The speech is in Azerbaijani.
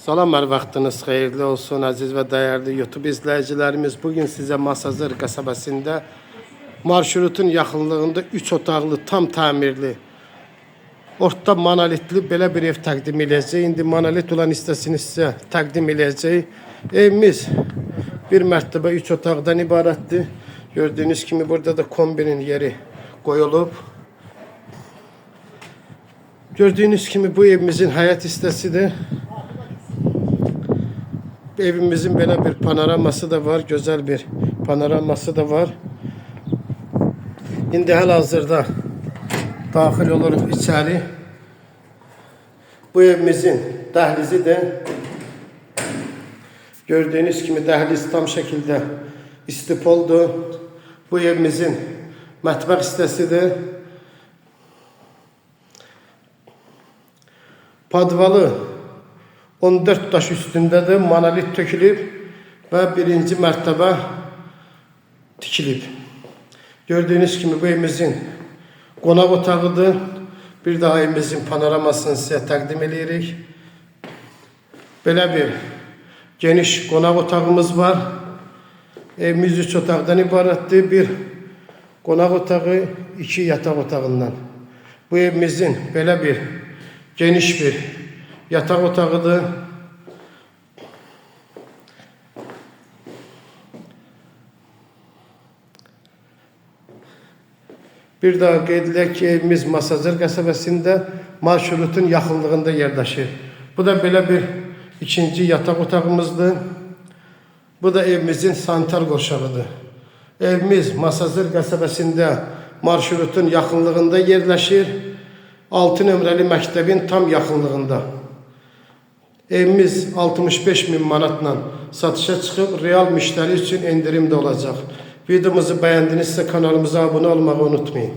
Salam, hər vaxtınız xeyirli olsun, əziz və dəyərli YouTube izləyicilərimiz. Bugün sizə Masazır qəsəbəsində marşrutun yaxınlığında 3 otaqlı, tam təmirli, orta monolitli belə bir ev təqdim edəcək. İndi monolit olan hissəsini sizə təqdim edəcək. Evimiz bir mərtəbə 3 otaqdan ibarətdir. Gördüyünüz kimi burada da kombinin yeri qoyulub. Gördüyünüz kimi bu evimizin həyat hissəsidir. Evimizin belə bir panoraması da var, gözəl bir panoraması da var. İndi hal-hazırda daxil oluruq içəri. Bu evimizin dəhlizidir. Gördüyünüz kimi dəhliz tam şəkildə istipoldur. Bu evimizin mətbəx hissəsidir. Padvalı 14 daş üstündədir, monolit tökülüb və birinci mərtəbə tikilib. Gördüyünüz kimi bu evimizin qonaq otağıdır. Bir daha evimizin panoramasını sizə təqdim edirik. Belə bir geniş qonaq otağımız var. Evimiz 3 otaqdan ibarətdir. Bir qonaq otağı, 2 yataq otağından. Bu evimizin belə bir geniş bir yataq otağıdır. Bir daha qeyd edək ki, evimiz Masazır qəsəbəsində marşrutun yaxınlığında yerləşir. Bu da belə bir ikinci yataq otağımızdır. Bu da evimizin sanitar qovşağıdır. Evimiz Masazır qəsəbəsində marşrutun yaxınlığında yerləşir. 6 nömrəli məktəbin tam yaxınlığında. Evimiz 65.000 manatla satışa çıxıb, real müştəri üçün endirim də olacaq. Videomuzu bəyəndinizsə kanalımıza abunə olmağı unutmayın.